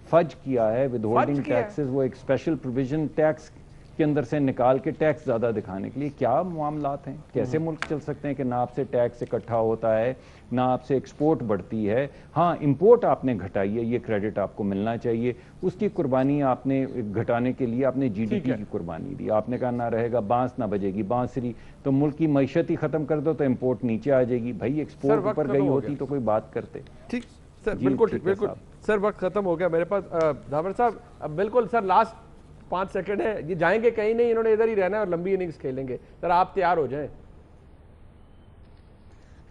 फज किया है विद होल्डिंग टैक्सेस। वो एक स्पेशल प्रोविजन टैक्स के अंदर से निकाल के टैक्स ज़्यादा दिखाने के लिए। क्या मामलात हैं? कैसे मुल्क चल सकते हैं कि ना आपसे टैक्स इकट्ठा होता है, ना आपसे एक्सपोर्ट बढ़ती है। हाँ, इंपोर्ट आपने घटाई है, ये क्रेडिट आपको मिलना चाहिए। उसकी कुर्बानी आपने घटाने के लिए आपने जीडीपी की कुर्बानी दी। आपने कहा ना रहेगा बांस ना बजेगी बांसुरी, तो मुल्क की मैशत ही ख़त्म कर दो तो इंपोर्ट नीचे आ जाएगी। भाई एक्सपोर्ट ऊपर गई होती तो कोई बात करते। ठीक सर, बिल्कुल ठीक, बिल्कुल सर, वक्त खत्म हो गया मेरे पास। धावर साहब, बिल्कुल सर, लास्ट 5 सेकंड है। ये जाएंगे कहीं नहीं, इन्होंने इधर ही रहना है और लंबी इनिंग्स खेलेंगे। सर आप तैयार हो जाएं।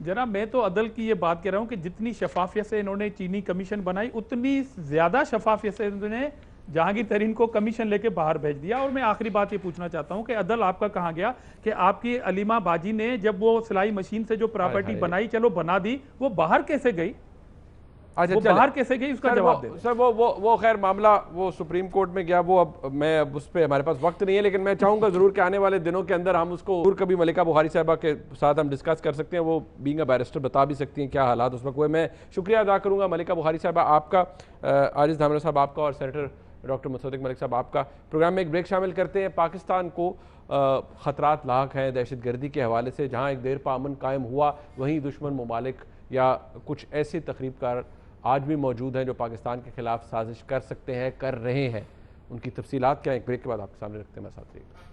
जनाब, मैं तो अदल की ये बात कह रहा हूं कि जितनी शफाफियत से इन्होंने चीनी कमीशन बनाई, उतनी ज्यादा शफाफियत से इन्होंने जहांगीर तरीन को कमीशन लेके बाहर भेज दिया। और मैं आखिरी बात ये पूछना चाहता हूं कि अदल आपका कहाँ गया कि आपकी अलीमा बाजी ने जब वो सिलाई मशीन से जो प्रॉपर्टी बनाई, चलो बना दी, वो बाहर कैसे गई? अच्छा, वो बाहर कैसे गई उसका जवाब दे सर। वो खैर मामला वो सुप्रीम कोर्ट में गया। वो अब उस पर हमारे पास वक्त नहीं है, लेकिन मैं चाहूंगा जरूर कि आने वाले दिनों के अंदर हम उसको जरूर कभी मलिका बुखारी साहबा के साथ हम डिस्कस कर सकते हैं। वो बीइंग अ बैरिस्टर बता भी सकती हैं क्या हालात उस वक्त हुए। मैं शुक्रिया अदा करूंगा मलिका बुखारी साहबा आपका, आरिज़ धामरा साहब आपका, और सेनेटर डॉक्टर मुसद्दिक मलिक साहब, आपका प्रोग्राम में एक ब्रेक शामिल करते हैं। पाकिस्तान को ख़तरात लाक हैं दहशतगर्दी के हवाले से। जहाँ एक देर पा अमन कायम हुआ, वहीं दुश्मन ममालिक या कुछ ऐसे तकरीबकार आज भी मौजूद हैं जो पाकिस्तान के खिलाफ साजिश कर सकते हैं, कर रहे हैं। उनकी तफसीलात क्या है, एक ब्रेक के बाद आपके सामने रखते हैं। मैं साथ रहिएगा।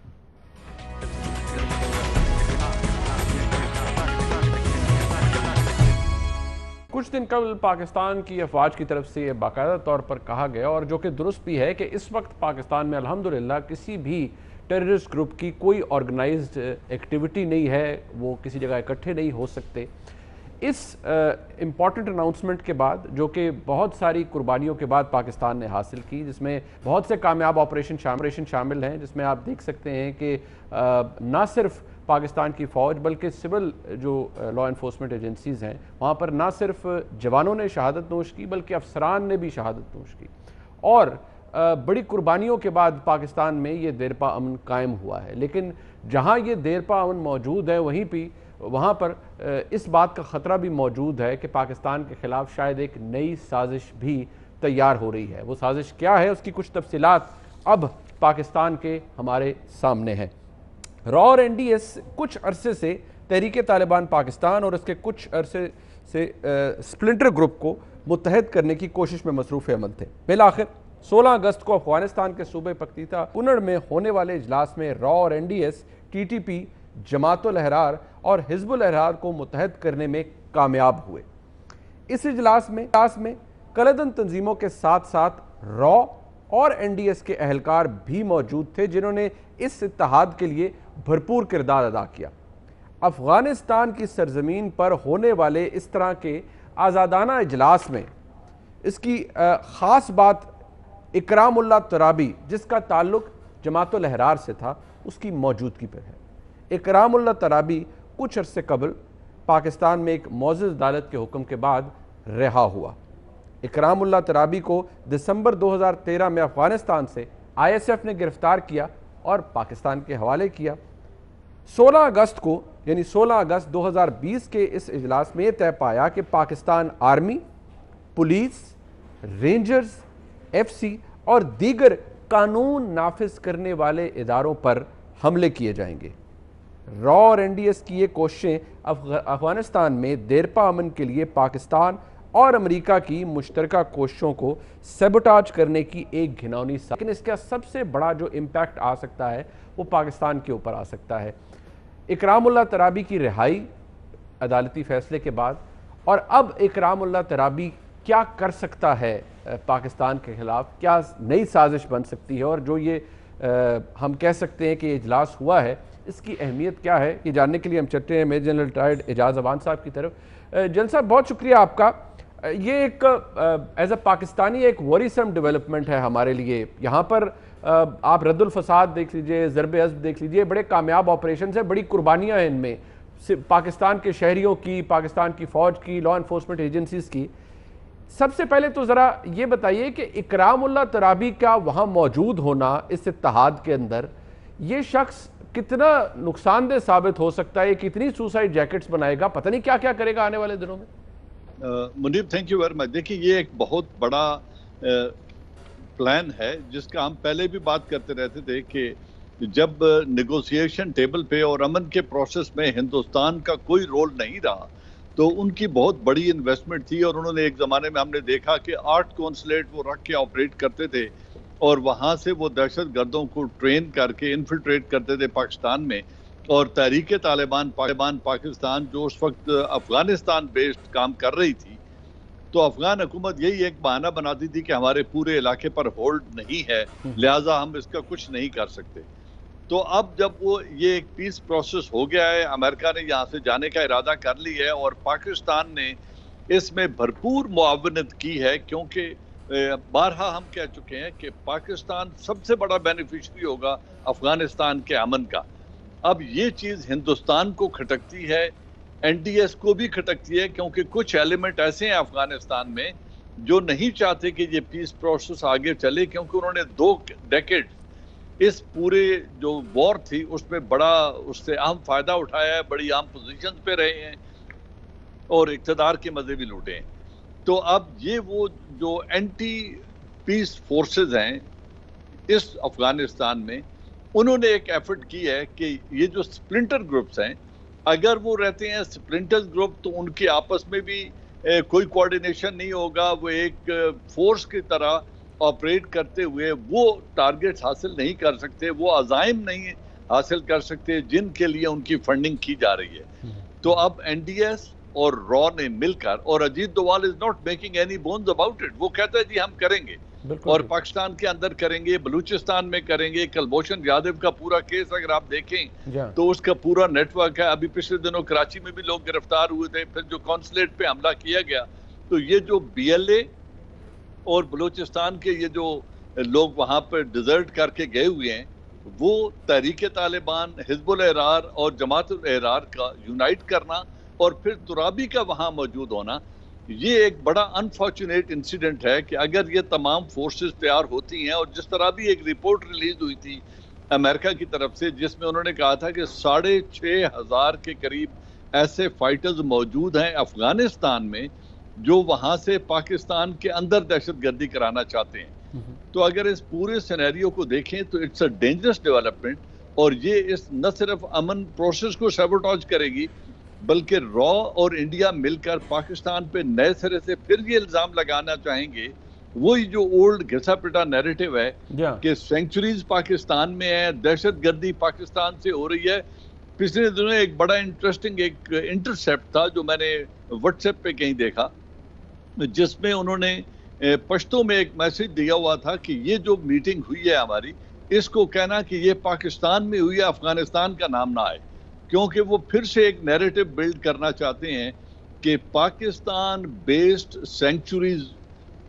कुछ दिन कबल पाकिस्तान की अफवाज की तरफ से ये बाकायदा तौर पर कहा गया, और जो कि दुरुस्त भी है, कि इस वक्त पाकिस्तान में अल्हम्दुलिल्लाह किसी भी टेररिस्ट ग्रुप की कोई ऑर्गेनाइज्ड एक्टिविटी नहीं है, वो किसी जगह इकट्ठे नहीं हो सकते। इस इम्पॉर्टेंट अनाउंसमेंट के बाद, जो कि बहुत सारी कुर्बानियों के बाद पाकिस्तान ने हासिल की, जिसमें बहुत से कामयाब ऑपरेशन शामिल हैं, जिसमें आप देख सकते हैं कि ना सिर्फ पाकिस्तान की फ़ौज बल्कि सिविल जो लॉ इन्फोर्समेंट एजेंसीज़ हैं, वहाँ पर ना सिर्फ जवानों ने शहादत नोश की बल्कि अफसरान ने भी शहादत नोश की। और बड़ी कुर्बानियों के बाद पाकिस्तान में ये देरपा अमन कायम हुआ है। लेकिन जहाँ ये देरपा अमन मौजूद है, वहाँ पर इस बात का ख़तरा भी मौजूद है कि पाकिस्तान के ख़िलाफ़ शायद एक नई साजिश भी तैयार हो रही है। वो साजिश क्या है, उसकी कुछ तफसीलात अब पाकिस्तान के हमारे सामने हैं। रॉ और NDS कुछ अरसे से तहरीक तालिबान पाकिस्तान और इसके कुछ अरसे से स्प्लिंटर ग्रुप को मुत्तहद करने की कोशिश में मसरूफ़ अमल थे। बिलाखिर 16 अगस्त को अफगानिस्तान के सूबे पख्तीता कुनड़ में होने वाले इजलास में रॉ और NDS TTP, जमातुल अहरार और हिज़्बुल अहरार को मुत्तहद करने में कामयाब हुए। इस इजलास में कलदन तंजीमों के साथ साथ रॉ और NDS के अहलकार भी मौजूद थे, जिन्होंने इस इत्तेहाद के लिए भरपूर किरदार अदा किया। अफगानिस्तान की सरजमीन पर होने वाले इस तरह के आज़ादाना इजलास में इसकी ख़ास बात इकरामुल्लाह तराबी, जिसका ताल्लुक़ जमातुल अहरार से था, उसकी मौजूदगी पर है। इकरामुल्लाह तराबी कुछ अरसे कबल पाकिस्तान में एक मौज़ूद अदालत के हुक्म के बाद रिहा हुआ। इकरामुल्लाह तराबी को दिसंबर 2013 में अफगानिस्तान से ISF ने गिरफ्तार किया और पाकिस्तान के हवाले किया। 16 अगस्त को यानी 16 अगस्त 2020 के इस इजलास में यह तय पाया कि Pakistan army, police, rangers, FC और दीगर कानून नाफिज करने वाले इदारों पर हमले किए जाएंगे। रॉ और NDS की ये कोशिशें अफगानिस्तान में देरपा अमन के लिए पाकिस्तान और अमेरिका की मुश्तरका कोशिशों को सेबोटाज करने की एक घिनौनी लेकिन इसका सबसे बड़ा जो इम्पैक्ट आ सकता है वो पाकिस्तान के ऊपर आ सकता है। इकरामुल्लाह तराबी की रिहाई अदालती फैसले के बाद, और अब इकरामुल्लाह तराबी क्या कर सकता है पाकिस्तान के ख़िलाफ़, क्या नई साजिश बन सकती है, और जो ये हम कह सकते हैं कि ये इजलास हुआ है, इसकी अहमियत क्या है, ये जानने के लिए हम चलते हैं major general retired Ejaz Awan sahab की तरफ। जनरल साहब, बहुत शुक्रिया आपका। ये एक एज अ पाकिस्तानी एक वरीसम डेवलपमेंट है हमारे लिए। यहाँ पर आप रद्दुल फसाद देख लीजिए, ज़रबे अज़्ब देख लीजिए, बड़े कामयाब ऑपरेशन है, बड़ी कुर्बानियाँ हैं इनमें, पाकिस्तान के शहरियों की, पाकिस्तान की फ़ौज की, लॉ इन्फोर्समेंट एजेंसीज़ की। सबसे पहले तो ज़रा ये बताइए कि इकरामुल्लाह तराबी का वहाँ मौजूद होना इस इत्तेहाद के अंदर, ये शख्स कितना नुकसानदेह साबित हो सकता है, कितनी सुसाइड जैकेट्स बनाएगा, पता नहीं क्या क्या करेगा आने वाले दिनों में। Munib, thank you very much. देखिए, ये एक बहुत बड़ा प्लान है जिसका हम पहले भी बात करते रहते थे कि जब नेगोशिएशन टेबल पे और अमन के प्रोसेस में हिंदुस्तान का कोई रोल नहीं रहा तो उनकी बहुत बड़ी इन्वेस्टमेंट थी, और उन्होंने एक ज़माने में हमने देखा कि 8 कॉन्सुलेट वो रख के ऑपरेट करते थे और वहाँ से वो दहशत गर्दों को ट्रेन करके इन्फिल्ट्रेट करते थे पाकिस्तान में। और तहरीक तालिबान पाकिस्तान जो उस वक्त अफगानिस्तान बेस्ड काम कर रही थी, तो अफगान हुकूमत यही एक बहाना बनाती थी कि हमारे पूरे इलाके पर होल्ड नहीं है, लिहाजा हम इसका कुछ नहीं कर सकते। तो अब जब वो ये एक पीस प्रोसेस हो गया है, अमेरिका ने यहाँ से जाने का इरादा कर लिया है और पाकिस्तान ने इसमें भरपूर मुआवनत की है, क्योंकि बारहा हम कह चुके हैं कि पाकिस्तान सबसे बड़ा बेनिफिशरी होगा अफगानिस्तान के अमन का। अब ये चीज़ हिंदुस्तान को खटकती है, NDS को भी खटकती है, क्योंकि कुछ एलिमेंट ऐसे हैं अफगानिस्तान में जो नहीं चाहते कि ये पीस प्रोसेस आगे चले, क्योंकि उन्होंने 2 डेकेड इस पूरे जो वॉर थी उसमें बड़ा उससे अहम फ़ायदा उठाया है, बड़ी अहम पोजीशन पे रहे हैं और इक़्तिदार के मज़े भी लूटे हैं। तो अब ये वो जो एंटी पीस फोर्सेस हैं इस अफगानिस्तान में उन्होंने एक एफर्ट की है कि ये जो स्प्लिंटर ग्रुप्स हैं, अगर वो रहते हैं स्प्लिंटर ग्रुप, तो उनके आपस में भी कोई कोऑर्डिनेशन नहीं होगा, वो एक फोर्स की तरह ऑपरेट करते हुए वो टारगेट्स हासिल नहीं कर सकते, वो अज़ाइम नहीं हासिल कर सकते जिनके लिए उनकी फंडिंग की जा रही है। तो अब एनडीएस और रॉ ने मिलकर, और Ajit Doval is not making any bones about it, वो कहता है जी हम करेंगे और पाकिस्तान के अंदर करेंगे, बलूचिस्तान में करेंगे। कुलभूषण यादव का पूरा केस अगर आप देखें तो उसका पूरा नेटवर्क है। अभी पिछले दिनों कराची में भी लोग गिरफ्तार हुए थे, फिर जो कॉन्सुलेट पे हमला किया गया, तो ये जो बीएलए और बलूचिस्तान के ये जो लोग वहां पर डिजर्ट करके गए हुए हैं, वो तहरीक तालिबान, हिजबुल एहरार और जमातुल एहरार का यूनाइट करना और फिर तुराबी का वहां मौजूद होना, ये एक बड़ा अनफॉर्चुनेट इंसिडेंट है कि अगर ये तमाम फोर्सेस तैयार होती हैं। और जिस तरह भी एक रिपोर्ट रिलीज हुई थी अमेरिका की तरफ से, जिसमें उन्होंने कहा था कि 6,500 के करीब ऐसे फाइटर्स मौजूद हैं अफगानिस्तान में जो वहां से पाकिस्तान के अंदर दहशतगर्दी कराना चाहते हैं। तो अगर इस पूरे सिनेरियो को देखें तो इट्स अ डेंजरस डेवलपमेंट, और ये इस न सिर्फ अमन प्रोसेस को सैबोटाज करेगी, बल्कि रॉ और इंडिया मिलकर पाकिस्तान पे नए सिरे से फिर ये इल्जाम लगाना चाहेंगे, वही जो ओल्ड घिसा पिटा नैरेटिव है कि सेंचुरीज पाकिस्तान में है, दहशतगर्दी पाकिस्तान से हो रही है। पिछले दिनों एक बड़ा इंटरेस्टिंग एक इंटरसेप्ट था जो मैंने व्हाट्सएप पे कहीं देखा, जिसमें उन्होंने पश्तो में एक मैसेज दिया हुआ था कि ये जो मीटिंग हुई है हमारी, इसको कहना कि ये पाकिस्तान में हुई है, अफगानिस्तान का नाम ना आए, क्योंकि वो फिर से एक नैरेटिव बिल्ड करना चाहते हैं कि पाकिस्तान बेस्ड सेंचुरीज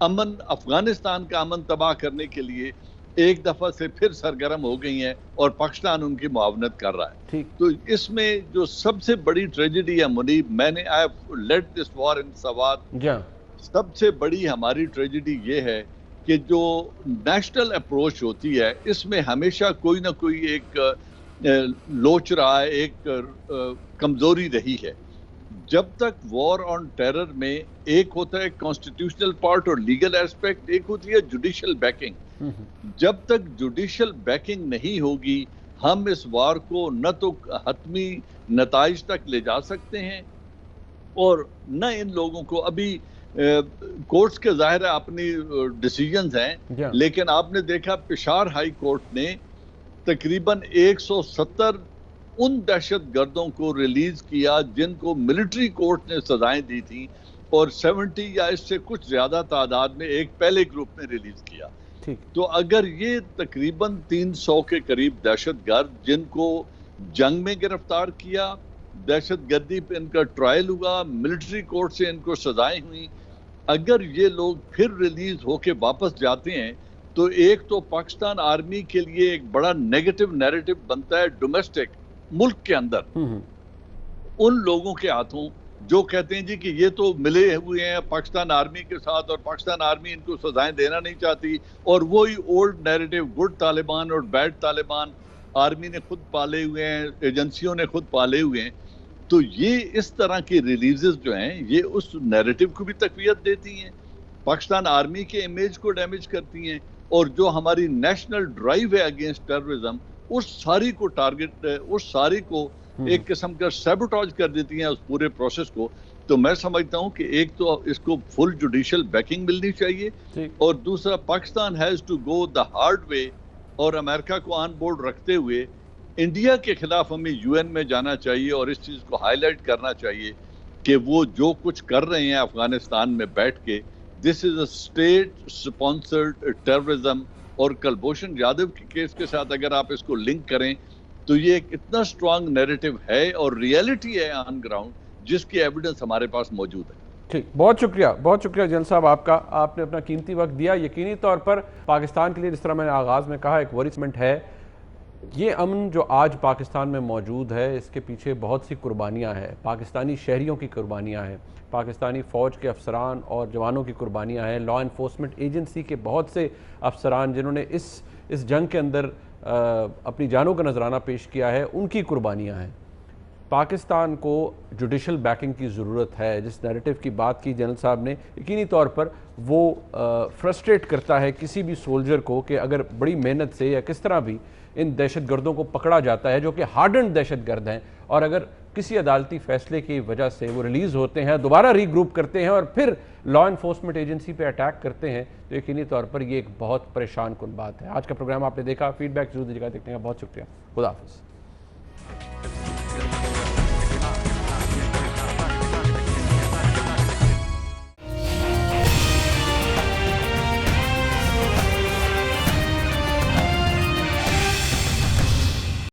अमन, अफगानिस्तान का अमन तबाह करने के लिए एक दफा से फिर सरगर्म हो गई हैं और पाकिस्तान उनकी मुआवनत कर रहा है। तो इसमें जो सबसे बड़ी ट्रेजेडी है मुनीब, मैंने I have led this war in सवाद, सबसे बड़ी हमारी ट्रेजेडी ये है कि जो नेशनल अप्रोच होती है, इसमें हमेशा कोई ना कोई एक लोच रहा है, एक कमजोरी रही है। जब तक वॉर ऑन टेरर में एक होता है कॉन्स्टिट्यूशनल पार्ट और लीगल एस्पेक्ट, एक होती है जुडिशियल बैकिंग। जब तक जुडिशियल बैकिंग नहीं होगी, हम इस वार को न तो हतमी नताइज तक ले जा सकते हैं और न इन लोगों को, अभी कोर्ट्स के जाहिर है अपनी डिसीजंस हैं, लेकिन आपने देखा पेशावर हाई कोर्ट ने तकरीबन 170 उन दहशतगर्दों को रिलीज किया जिनको मिलिट्री कोर्ट ने सजाएं दी थी, और 70 या इससे कुछ ज्यादा तादाद में एक पहले ग्रुप ने रिलीज किया। तो अगर ये तकरीबन 300 के करीब दहशतगर्द जिनको जंग में गिरफ्तार किया, दहशतगर्दी पे इनका ट्रायल हुआ, मिलिट्री कोर्ट से इनको सजाएं हुई, अगर ये लोग फिर रिलीज होके वापस जाते हैं तो एक तो पाकिस्तान आर्मी के लिए एक बड़ा नेगेटिव नैरेटिव बनता है डोमेस्टिक मुल्क के अंदर, उन लोगों के हाथों जो कहते हैं जी कि ये तो मिले हुए हैं पाकिस्तान आर्मी के साथ और पाकिस्तान आर्मी इनको सजाएं देना नहीं चाहती, और वही ओल्ड नैरेटिव गुड तालिबान और बैड तालिबान आर्मी ने खुद पाले हुए हैं, एजेंसियों ने खुद पाले हुए हैं। तो ये इस तरह की रिलीजेस जो हैं ये उस नैरेटिव को भी तकवीत देती हैं, पाकिस्तान आर्मी के इमेज को डैमेज करती हैं, और जो हमारी नेशनल ड्राइव है अगेंस्ट टेररिज्म, उस सारी को टारगेट, उस सारी को एक किस्म का सैबोटाज कर देती हैं उस पूरे प्रोसेस को। तो मैं समझता हूं कि एक तो इसको फुल जुडिशियल बैकिंग मिलनी चाहिए, और दूसरा Pakistan has to go the hard way, और अमेरिका को ऑन बोर्ड रखते हुए इंडिया के खिलाफ हमें यूएन में जाना चाहिए और इस चीज को हाईलाइट करना चाहिए कि वो जो कुछ कर रहे हैं अफगानिस्तान में बैठ के, this is a state sponsored terrorism. और कुलभूषण यादव के केस के साथ अगर आप इसको लिंक करें तो ये एक इतना स्ट्रांग नैरेटिव है और रियलिटी है ऑन ग्राउंड, जिसकी एविडेंस हमारे पास मौजूद है। ठीक, बहुत शुक्रिया जनरल साहब आपका, आपने अपना कीमती वक्त दिया। यकीनी तौर पर पाकिस्तान के लिए, जिस तरह मैंने आगाज़ में कहा, एक वरिसमेंट है। ये अमन जो आज पाकिस्तान में मौजूद है, इसके पीछे बहुत सी कुर्बानियाँ हैं, पाकिस्तानी शहरियों की कुर्बानियाँ हैं, पाकिस्तानी फ़ौज के अफसरान और जवानों की कुर्बानियाँ हैं, लॉ इन्फोर्समेंट एजेंसी के बहुत से अफसरान जिन्होंने इस जंग के अंदर अपनी जानों का नजराना पेश किया है, उनकी कुर्बानियाँ हैं। पाकिस्तान को जुडिशल बैकिंग की ज़रूरत है। जिस नैरेटिव की बात की जनरल साहब ने, यकीनी तौर पर वो फ्रस्ट्रेट करता है किसी भी सोल्जर को कि अगर बड़ी मेहनत से या किस तरह भी इन दहशत गर्दों को पकड़ा जाता है जो कि हार्डन्ड दहशत गर्द हैं, और अगर किसी अदालती फैसले की वजह से वो रिलीज़ होते हैं, दोबारा रीग्रुप करते हैं और फिर लॉ इन्फोर्समेंट एजेंसी पे अटैक करते हैं, तो यकीनी तौर पर ये एक बहुत परेशान कुन बात है। आज का प्रोग्राम आपने देखा, फीडबैक जरूर दीजिएगा। देखने का बहुत शुक्रिया। खुदा हाफिज़।